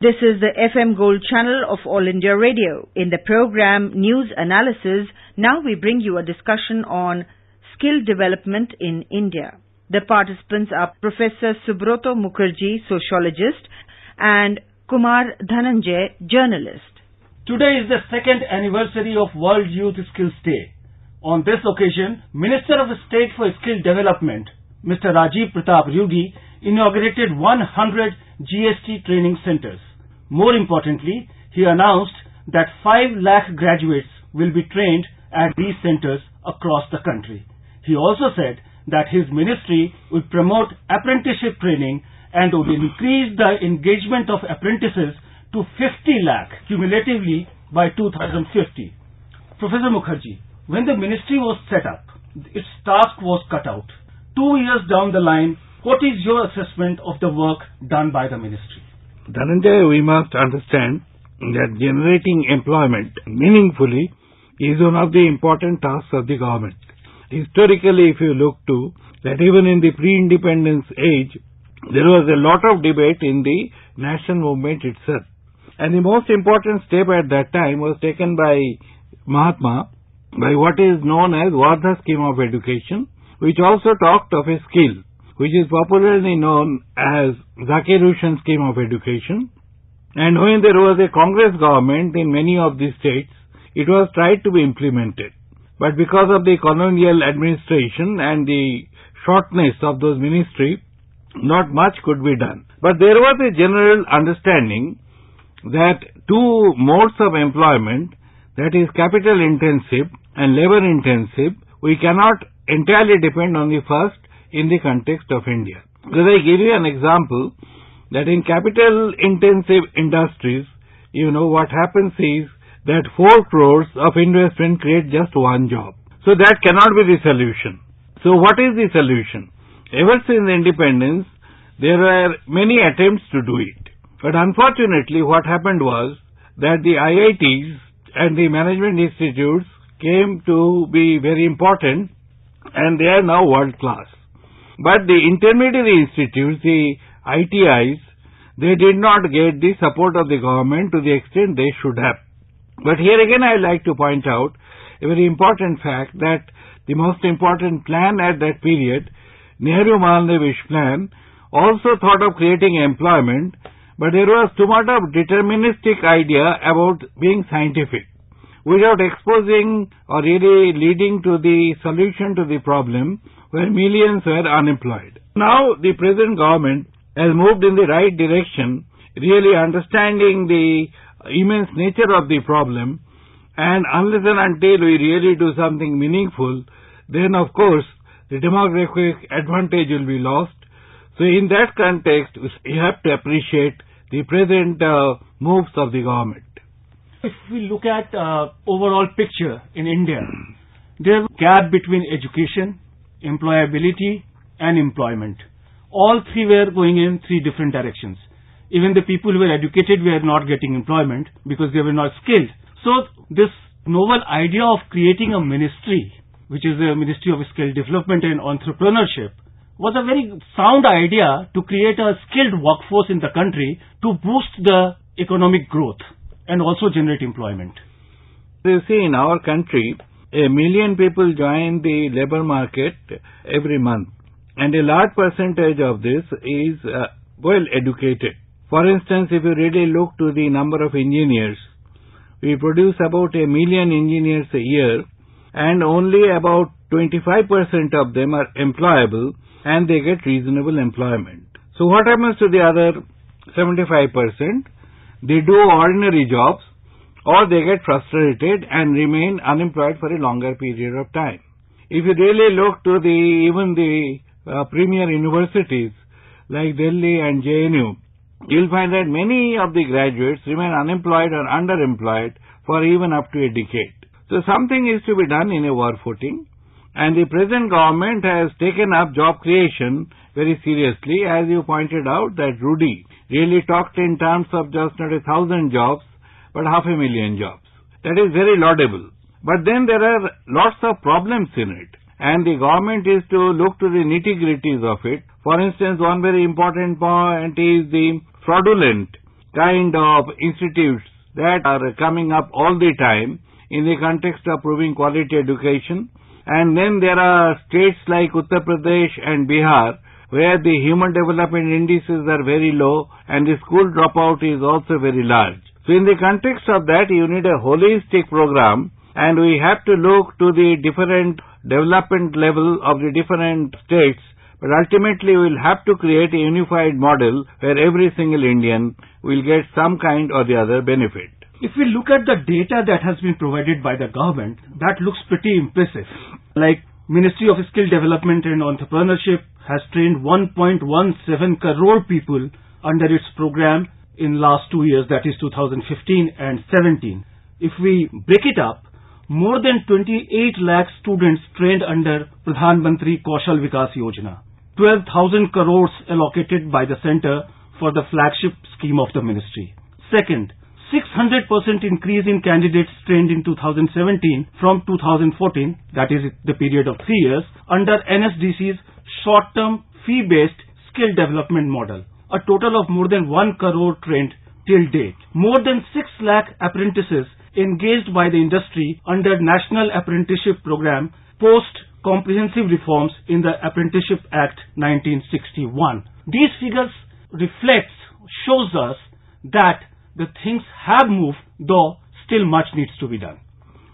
This is the FM Gold channel of All India Radio. In the program News Analysis, now we bring you a discussion on skill development in India. The participants are Professor Subroto Mukherjee, sociologist, and Kumar Dhananjay, journalist. Today is the second anniversary of World Youth Skills Day. On this occasion, Minister of State for Skill Development, Mr. Rajiv Pratap Rugi, inaugurated 100 GST training centers. More importantly, he announced that 5 lakh graduates will be trained at these centers across the country. He also said that his ministry would promote apprenticeship training and would increase the engagement of apprentices to 50 lakh cumulatively by 2050. Professor Mukherjee, when the ministry was set up, its task was cut out. 2 years down the line, what is your assessment of the work done by the ministry? Dhananjay, we must understand that generating employment meaningfully is one of the important tasks of the government. Historically, if you look to that, even in the pre-independence age, there was a lot of debate in the national movement itself. And the most important step at that time was taken by Mahatma by what is known as Vardha Scheme of Education, which also talked of a skill, which is popularly known as Zakir Hussain Scheme of Education. And when there was a Congress government in many of these states, it was tried to be implemented. But because of the colonial administration and the shortness of those ministries, not much could be done. But there was a general understanding that two modes of employment, that is capital intensive and labor intensive, we cannot entirely depend on the first in the context of India. Because I give you an example that in capital intensive industries, what happens is that 4 crores of investment create just one job. So that cannot be the solution. So what is the solution? Ever since independence, there were many attempts to do it. But unfortunately, what happened was that the IITs and the management institutes came to be very important, and they are now world class. But the intermediary institutes, the ITIs, they did not get the support of the government to the extent they should have. But here again I would like to point out a very important fact that the most important plan at that period, Nehru-Mahalanobis plan, also thought of creating employment, but there was too much of deterministic idea about being scientific, without exposing or really leading to the solution to the problem where millions were unemployed. Now the present government has moved in the right direction, really understanding the immense nature of the problem, and unless and until we really do something meaningful, then of course the demographic advantage will be lost. So in that context, we have to appreciate the present moves of the government. If we look at overall picture in India, there is a gap between education, employability and employment. All three were going in 3 different directions. Even the people who were educated were not getting employment because they were not skilled. So this novel idea of creating a ministry, which is a Ministry of Skill Development and Entrepreneurship, was a very sound idea to create a skilled workforce in the country to boost the economic growth and also generate employment. You see, in our country, 1 million people join the labor market every month, and a large percentage of this is well educated. For instance, if you really look to the number of engineers, we produce about 1 million engineers a year, and only about 25% of them are employable, and they get reasonable employment. So what happens to the other 75%? They do ordinary jobs, or they get frustrated and remain unemployed for a longer period of time. If you really look to even the premier universities like Delhi and JNU, you'll find that many of the graduates remain unemployed or underemployed for even up to a decade. So something is to be done in a war footing, and the present government has taken up job creation very seriously. As you pointed out, that Rudy really talked in terms of just not 1,000 jobs, but 500,000 jobs. That is very laudable. But then there are lots of problems in it, and the government is to look to the nitty-gritties of it. For instance, one very important point is the fraudulent kind of institutes that are coming up all the time in the context of proving quality education. And then there are states like Uttar Pradesh and Bihar where the human development indices are very low and the school dropout is also very large. So in the context of that, you need a holistic program, and we have to look to the different development level of the different states, but ultimately we will have to create a unified model where every single Indian will get some kind or the other benefit. If we look at the data that has been provided by the government, that looks pretty impressive. Like Ministry of Skill Development and Entrepreneurship has trained 1.17 crore people under its program in last 2 years, that is 2015 and 17. If we break it up, more than 28 lakh students trained under Pradhan Mantri Kaushal Vikas Yojana. 12,000 crores allocated by the center for the flagship scheme of the ministry. Second, 600% increase in candidates trained in 2017 from 2014, that is the period of 3 years, under NSDC's short-term fee-based skill development model. A total of more than 1 crore trained till date. More than 6 lakh apprentices engaged by the industry under National Apprenticeship Program post comprehensive reforms in the Apprenticeship Act 1961. These figures shows us that the things have moved, though still much needs to be done.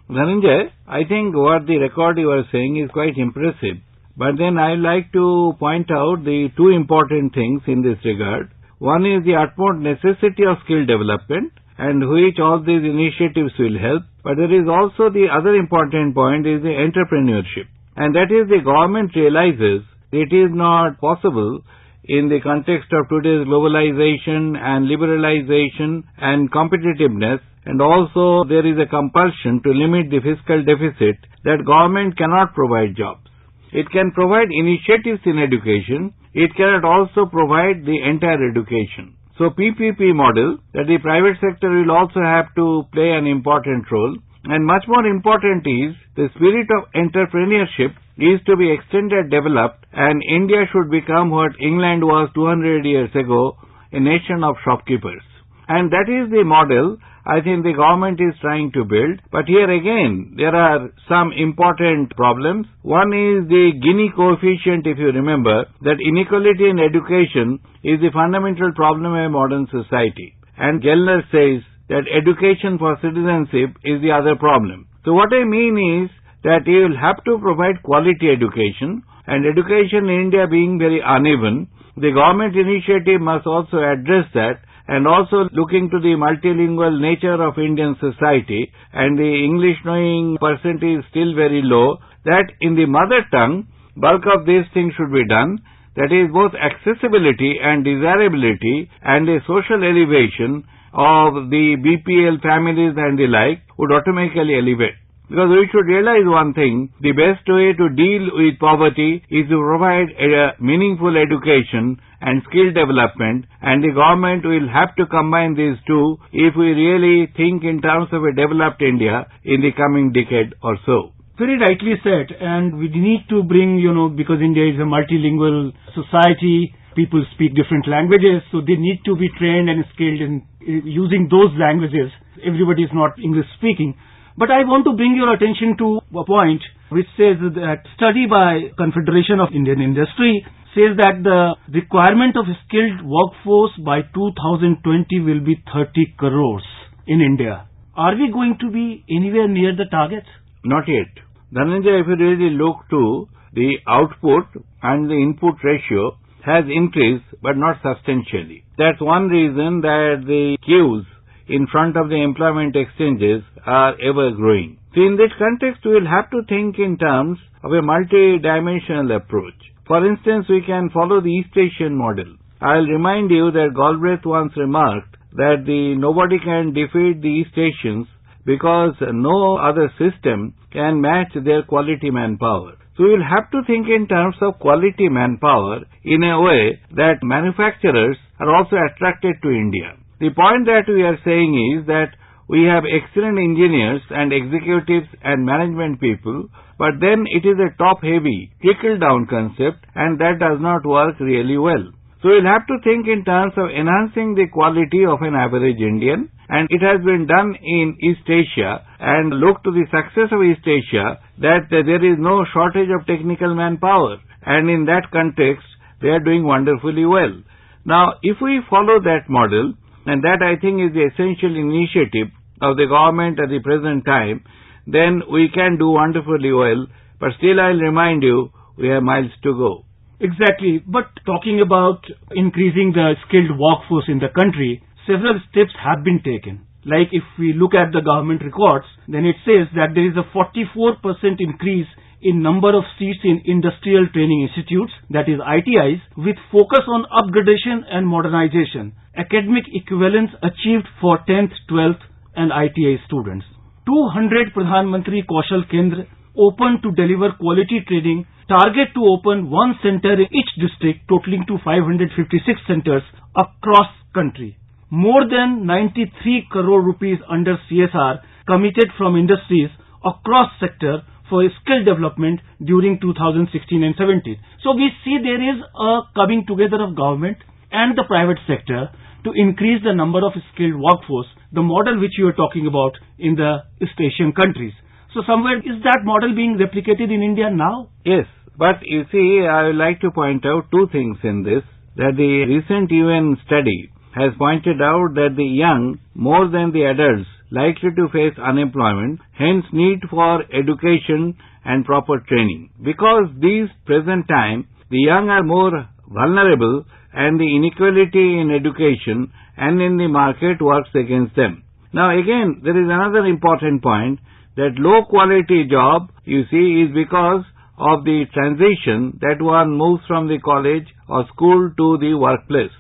Dhananjay, I think what the record you are saying is quite impressive. But then I like to point out the two important things in this regard. One is the utmost necessity of skill development, and which all these initiatives will help. But there is also the other important point is the entrepreneurship. And that is the government realizes it is not possible in the context of today's globalization and liberalization and competitiveness, and also there is a compulsion to limit the fiscal deficit, that government cannot provide jobs. It can provide initiatives in education. It cannot also provide the entire education. So PPP model, that the private sector will also have to play an important role. And much more important is the spirit of entrepreneurship is to be extended, developed, and India should become what England was 200 years ago, a nation of shopkeepers. And that is the model I think the government is trying to build. But here again, there are some important problems. One is the Gini coefficient, if you remember, that inequality in education is the fundamental problem of modern society. And Gellner says that education for citizenship is the other problem. So what I mean is that you will have to provide quality education, and education in India being very uneven, the government initiative must also address that, and also looking to the multilingual nature of Indian society, and the English knowing percentage is still very low, that in the mother tongue, bulk of these things should be done. That is both accessibility and desirability and a social elevation of the BPL families and the like would automatically elevate. Because we should realize one thing, the best way to deal with poverty is to provide a meaningful education and skill development, and the government will have to combine these two if we really think in terms of a developed India in the coming decade or so. Very rightly said, and we need to bring, because India is a multilingual society, people speak different languages, so they need to be trained and skilled in using those languages. Everybody is not English speaking. But I want to bring your attention to a point which says that study by Confederation of Indian Industry says that the requirement of a skilled workforce by 2020 will be 30 crores in India. Are we going to be anywhere near the target? Not yet. Dhananjay, if you really look to the output and the input ratio has increased but not substantially. That's one reason that the queues in front of the employment exchanges are ever growing. So in this context, we will have to think in terms of a multi-dimensional approach. For instance, we can follow the East Asian model. I'll remind you that Galbraith once remarked that nobody can defeat the East Asians because no other system can match their quality manpower. So we will have to think in terms of quality manpower in a way that manufacturers are also attracted to India. The point that we are saying is that we have excellent engineers and executives and management people, but then it is a top-heavy, trickle-down concept, and that does not work really well. So we'll have to think in terms of enhancing the quality of an average Indian, and it has been done in East Asia, and look to the success of East Asia that there is no shortage of technical manpower, and in that context they are doing wonderfully well. Now if we follow that model, and that I think is the essential initiative of the government at the present time, then we can do wonderfully well, but still I'll remind you, we have miles to go. Exactly, but talking about increasing the skilled workforce in the country, several steps have been taken. Like if we look at the government records, then it says that there is a 44% increase in number of seats in industrial training institutes, that is ITIs, with focus on upgradation and modernization. Academic equivalence achieved for 10th, 12th and ITI students. 200 Pradhan Mantri Kaushal Kendra open to deliver quality training, target to open one center in each district, totaling to 556 centers across country. More than 93 crore rupees under CSR committed from industries across sector for skill development during 2016 and 17. So we see there is a coming together of government and the private sector to increase the number of skilled workforce, the model which you are talking about in the East Asian countries. So somewhere is that model being replicated in India now? Yes, but you see, I would like to point out two things in this, that the recent UN study has pointed out that the young, more than the adults, likely to face unemployment, hence need for education and proper training. Because these present time, the young are more vulnerable and the inequality in education and in the market works against them. Now again, there is another important point, that low quality job, you see, is because of the transition that one moves from the college or school to the workplace.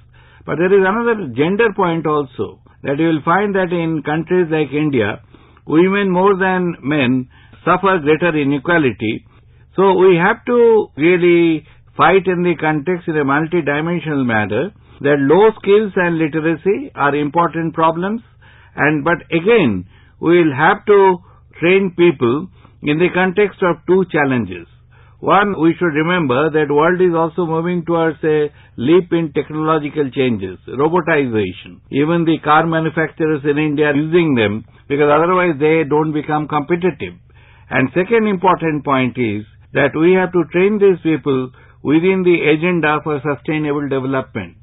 But there is another gender point also, that you will find that in countries like India, women more than men suffer greater inequality. So we have to really fight in the context in a multidimensional manner, that low skills and literacy are important problems, but again, we will have to train people in the context of two challenges. One, we should remember that world is also moving towards a leap in technological changes, robotization. Even the car manufacturers in India are using them because otherwise they don't become competitive. And second important point is that we have to train these people within the agenda for sustainable development.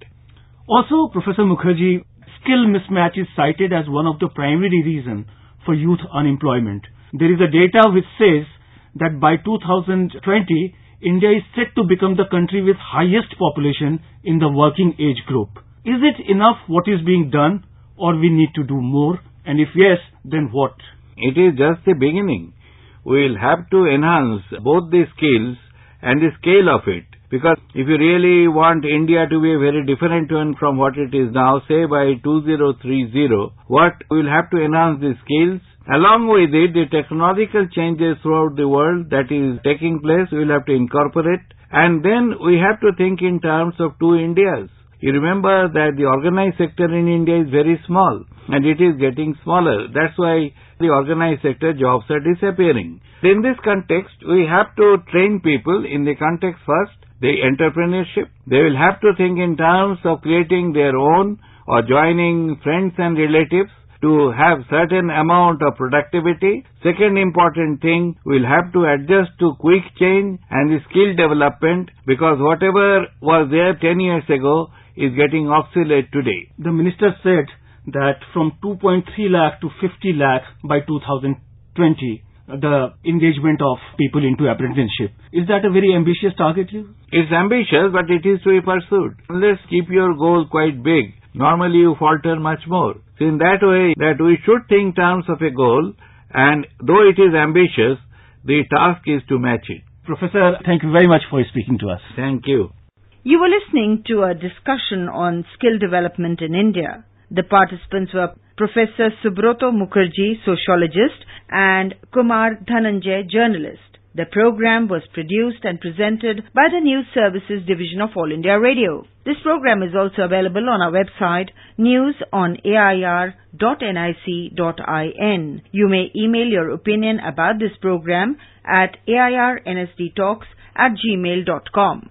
Also, Professor Mukherjee, skill mismatch is cited as one of the primary reasons for youth unemployment. There is a data which says that by 2020, India is set to become the country with highest population in the working age group. Is it enough what is being done, or we need to do more? And if yes, then what? It is just the beginning. We will have to enhance both the skills and the scale of it. Because if you really want India to be a very different one from what it is now, say by 2030, what we will have to enhance the skills. Along with it, the technological changes throughout the world that is taking place, we will have to incorporate. And then we have to think in terms of two Indias. You remember that the organized sector in India is very small and it is getting smaller. That's why the organized sector jobs are disappearing. In this context, we have to train people in the context first, the entrepreneurship. They will have to think in terms of creating their own or joining friends and relatives to have certain amount of productivity. Second important thing, we'll have to adjust to quick change and the skill development, because whatever was there 10 years ago is getting obsolete today. The minister said that from 2.3 lakh to 50 lakh by 2020, the engagement of people into apprenticeship. Is that a very ambitious target? It's ambitious, but it is to be pursued. Unless keep your goal quite big, normally you falter much more. So in that way, that we should think in terms of a goal, and though it is ambitious, the task is to match it. Professor, thank you very much for speaking to us. Thank you. You were listening to a discussion on skill development in India. The participants were Professor Subroto Mukherjee, sociologist, and Kumar Dhananjay, journalist. The program was produced and presented by the News Services Division of All India Radio. This program is also available on our website, news.air.nic.in. You may email your opinion about this program at airnsdtalks@gmail.com.